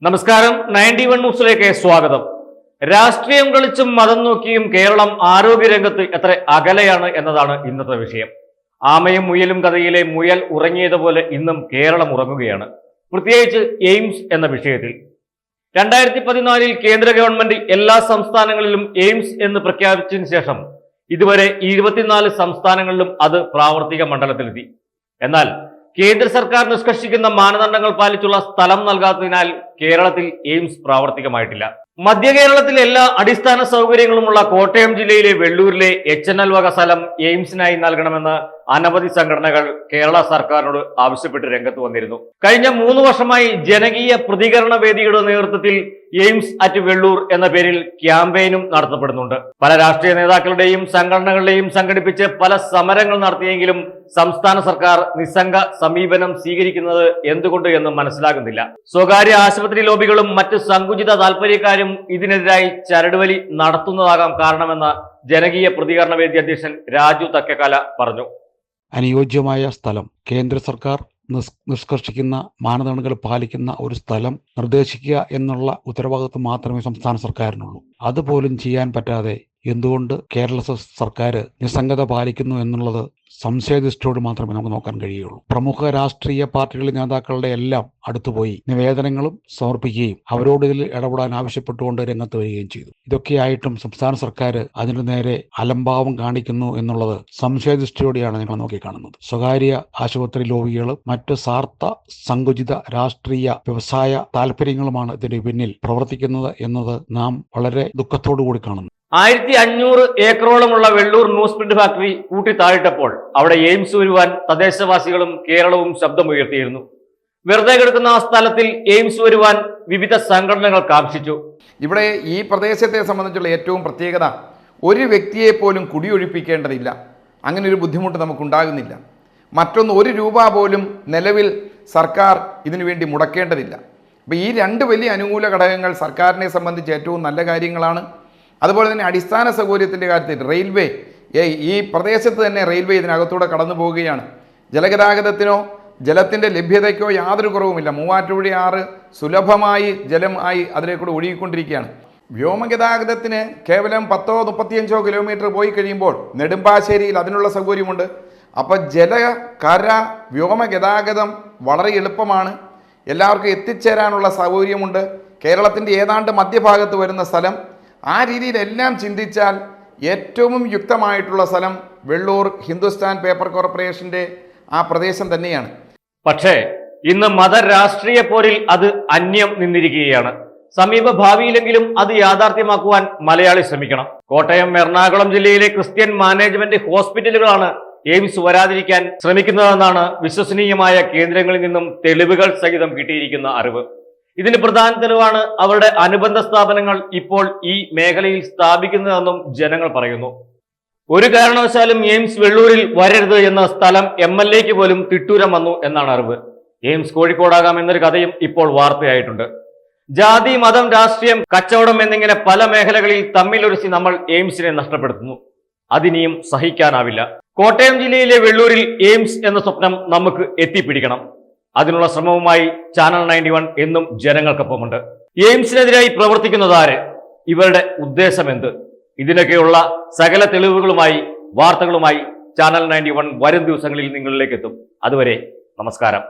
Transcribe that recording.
നമസ്കാരം. 91 ന്യൂസിലേക്ക് സ്വാഗതം. രാഷ്ട്രീയം കളിച്ചും മതം നോക്കിയും കേരളം ആരോഗ്യരംഗത്ത് എത്ര അകലെയാണ് എന്നതാണ് ഇന്നത്തെ വിഷയം. ആമയും മുയലും കഥയിലെ മുയൽ ഉറങ്ങിയതുപോലെ ഇന്നും കേരളം ഉറങ്ങുകയാണ്, പ്രത്യേകിച്ച് എയിംസ് എന്ന വിഷയത്തിൽ. 2014 കേന്ദ്ര ഗവൺമെന്റ് എല്ലാ സംസ്ഥാനങ്ങളിലും എയിംസ് എന്ന് പ്രഖ്യാപിച്ചതിന് ശേഷം ഇതുവരെ 24 സംസ്ഥാനങ്ങളിലും അത് പ്രാവർത്തിക മണ്ഡലത്തിലെത്തി. എന്നാൽ കേന്ദ്ര സർക്കാർ നിഷ്കർഷിക്കുന്ന മാനദണ്ഡങ്ങൾ പാലിച്ചുള്ള സ്ഥലം നൽകാത്തതിനാൽ കേരളത്തിൽ എയിംസ് പ്രാവർത്തികമായിട്ടില്ല. മധ്യ കേരളത്തിലെ എല്ലാ അടിസ്ഥാന സൗകര്യങ്ങളുമുള്ള കോട്ടയം ജില്ലയിലെ വെള്ളൂരിലെ HNL വക സ്ഥലം എയിംസിനായി നൽകണമെന്ന് അനവധി സംഘടനകൾ കേരള സർക്കാരിനോട് ആവശ്യപ്പെട്ട് രംഗത്ത് വന്നിരുന്നു. കഴിഞ്ഞ 3 വർഷമായി ജനകീയ പ്രതികരണ വേദിയുടെ നേതൃത്വത്തിൽ എയിംസ് അറ്റ് വെള്ളൂർ എന്ന പേരിൽ ക്യാമ്പയിനും നടത്തപ്പെടുന്നുണ്ട്. പല രാഷ്ട്രീയ നേതാക്കളുടെയും സംഘടനകളുടെയും സംഘടിപ്പിച്ച് പല സമരങ്ങൾ നടത്തിയെങ്കിലും സംസ്ഥാന സർക്കാർ നിസ്സംഗ സമീപനം സ്വീകരിക്കുന്നത് എന്തുകൊണ്ട് എന്ന് മനസ്സിലാകുന്നില്ല. സ്വകാര്യ ആശുപത്രി ലോബികളും മറ്റ് സങ്കുചിത താല്പര്യക്കാരും ഇതിനെതിരായി ചരടുവലി നടത്തുന്നതാകാം കാരണമെന്ന് ജനകീയ പ്രതികരണ വേദി അധ്യക്ഷൻ രാജു തക്കക്കാല പറഞ്ഞു. അനുയോജ്യമായ സ്ഥലം, കേന്ദ്ര സർക്കാർ നിഷ്കർഷിക്കുന്ന മാനദണ്ഡങ്ങൾ പാലിക്കുന്ന ഒരു സ്ഥലം നിർദ്ദേശിക്കുക എന്നുള്ള ഉത്തരവാദിത്വം മാത്രമേ സംസ്ഥാന സർക്കാരിനുള്ളൂ. അതുപോലും ചെയ്യാൻ പറ്റാതെ എന്തുകൊണ്ട് കേരള സർക്കാർ നിസ്സംഗത പാലിക്കുന്നു എന്നുള്ളത് സംശയദൃഷ്ടിയോട് മാത്രമേ നമുക്ക് നോക്കാൻ കഴിയുള്ളൂ. പ്രമുഖ രാഷ്ട്രീയ പാർട്ടികളിലെ നേതാക്കളുടെ എല്ലാം അടുത്തുപോയി നിവേദനങ്ങളും സമർപ്പിക്കുകയും അവരോട് ഇതിൽ ഇടപെടാൻ ആവശ്യപ്പെട്ടുകൊണ്ട് രംഗത്ത് വരികയും ചെയ്തു. ഇതൊക്കെയായിട്ടും സംസ്ഥാന സർക്കാർ അതിനു നേരെ അലംഭാവം കാണിക്കുന്നു എന്നുള്ളത് സംശയദൃഷ്ടിയോടെയാണ് ഞങ്ങൾ നോക്കിക്കാണുന്നത്. സ്വകാര്യ ആശുപത്രി ലോബികളും മറ്റ് സ്വാർത്ഥ സങ്കുചിത രാഷ്ട്രീയ വ്യവസായ താല്പര്യങ്ങളുമാണ് ഇതിന് പിന്നിൽ പ്രവർത്തിക്കുന്നത് എന്നത് നാം വളരെ ദുഃഖത്തോടു കൂടി കാണുന്നു. 1500 ഏക്കറോളമുള്ള വെള്ളൂർ ന്യൂസ് പ്രിന്റ് ഫാക്ടറി കൂട്ടിത്താഴിട്ടപ്പോൾ അവിടെ എയിംസ് വരുവാൻ തദ്ദേശവാസികളും കേരളവും ശബ്ദമുയർത്തിയിരുന്നു. വെറുതെ കിടക്കുന്ന ആ സ്ഥലത്തിൽ എയിംസ് വരുവാൻ വിവിധ സംഘടനകൾ കാംക്ഷിച്ചു. ഇവിടെ ഈ പ്രദേശത്തെ സംബന്ധിച്ചുള്ള ഏറ്റവും പ്രത്യേകത, ഒരു വ്യക്തിയെ പോലും കുടിയൊഴിപ്പിക്കേണ്ടതില്ല. അങ്ങനെ ഒരു ബുദ്ധിമുട്ട് നമുക്കുണ്ടാകുന്നില്ല. മറ്റൊന്ന്, 1 രൂപ പോലും നിലവിൽ സർക്കാർ ഇതിനു വേണ്ടി മുടക്കേണ്ടതില്ല. അപ്പോൾ ഈ 2 വലിയ അനുകൂല ഘടകങ്ങൾ സർക്കാരിനെ സംബന്ധിച്ച് ഏറ്റവും നല്ല കാര്യങ്ങളാണ്. അതുപോലെ തന്നെ അടിസ്ഥാന സൗകര്യത്തിൻ്റെ കാര്യത്തിൽ റെയിൽവേ, ഈ പ്രദേശത്ത് തന്നെ റെയിൽവേ ഇതിനകത്തൂടെ കടന്നു പോവുകയാണ്. ജലഗതാഗതത്തിനോ ജലത്തിൻ്റെ ലഭ്യതയ്ക്കോ യാതൊരു കുറവുമില്ല. മൂവാറ്റുപുഴയാറ് സുലഭമായി ജലം ആയി അതിലേക്കൂടെ ഒഴുകിക്കൊണ്ടിരിക്കുകയാണ്. വ്യോമഗതാഗതത്തിന് കേവലം 10-35 കിലോമീറ്റർ പോയി കഴിയുമ്പോൾ നെടുമ്പാശ്ശേരിയിൽ അതിനുള്ള സൗകര്യമുണ്ട്. അപ്പോൾ ജല, കര, വ്യോമഗതാഗതം വളരെ എളുപ്പമാണ്. എല്ലാവർക്കും എത്തിച്ചേരാനുള്ള സൗകര്യമുണ്ട്. കേരളത്തിൻ്റെ ഏതാണ്ട് മധ്യഭാഗത്ത് വരുന്ന സ്ഥലം. ആ രീതിയിലെല്ലാം ചിന്തിച്ചാൽ ഏറ്റവും യുക്തമായിട്ടുള്ള സ്ഥലം വെള്ളൂർ ഹിന്ദുസ്ഥാൻ പേപ്പർ കോർപ്പറേഷൻ്റെ ആ പ്രദേശം തന്നെയാണ്. പക്ഷേ ഇന്ന് മതരാഷ്ട്രീയ പോരിൽ അത് അന്യം നിന്നിരിക്കുകയാണ്. സമീപ ഭാവിയിലെങ്കിലും അത് യാഥാർത്ഥ്യമാക്കുവാൻ മലയാളി ശ്രമിക്കണം. കോട്ടയം, എറണാകുളം ജില്ലയിലെ ക്രിസ്ത്യൻ മാനേജ്മെന്റ് ഹോസ്പിറ്റലുകളാണ് എയിംസ് വരാതിരിക്കാൻ ശ്രമിക്കുന്നതെന്നാണ് വിശ്വസനീയമായ കേന്ദ്രങ്ങളിൽ നിന്നും തെളിവുകൾ സഹിതം കിട്ടിയിരിക്കുന്ന അറിവ്. ഇതിന് പ്രധാന തെളിവാണ് അവരുടെ അനുബന്ധ സ്ഥാപനങ്ങൾ ഇപ്പോൾ ഈ മേഖലയിൽ സ്ഥാപിക്കുന്നതെന്നും ജനങ്ങൾ പറയുന്നു. ഒരു കാരണവശാലും എയിംസ് വെള്ളൂരിൽ വരരുത് എന്ന സ്ഥലം MLAക്ക് പോലും തിട്ടൂരം വന്നു എന്നാണ് അറിവ്. എയിംസ് കോഴിക്കോടാകാം എന്നൊരു കഥയും ഇപ്പോൾ വാർത്തയായിട്ടുണ്ട്. ജാതി, മതം, രാഷ്ട്രീയം, കച്ചവടം എന്നിങ്ങനെ പല മേഖലകളിൽ തമ്മിലൊരുത്തി നമ്മൾ എയിംസിനെ നഷ്ടപ്പെടുത്തുന്നു. അതിനിയും സഹിക്കാനാവില്ല. കോട്ടയം ജില്ലയിലെ വെള്ളൂരിൽ എയിംസ് എന്ന സ്വപ്നം നമുക്ക് എത്തിപ്പിടിക്കണം. അതിനുള്ള ശ്രമവുമായി ചാനൽ 91 എന്നും ജനങ്ങൾക്കൊപ്പമുണ്ട്. എയിംസിനെതിരായി പ്രവർത്തിക്കുന്നതാര്? ഇവരുടെ ഉദ്ദേശം എന്ത്? ഇതിനൊക്കെയുള്ള സകല തെളിവുകളുമായി, വാർത്തകളുമായി ചാനൽ 91 വരും ദിവസങ്ങളിൽ നിങ്ങളിലേക്ക് എത്തും. അതുവരെ നമസ്കാരം.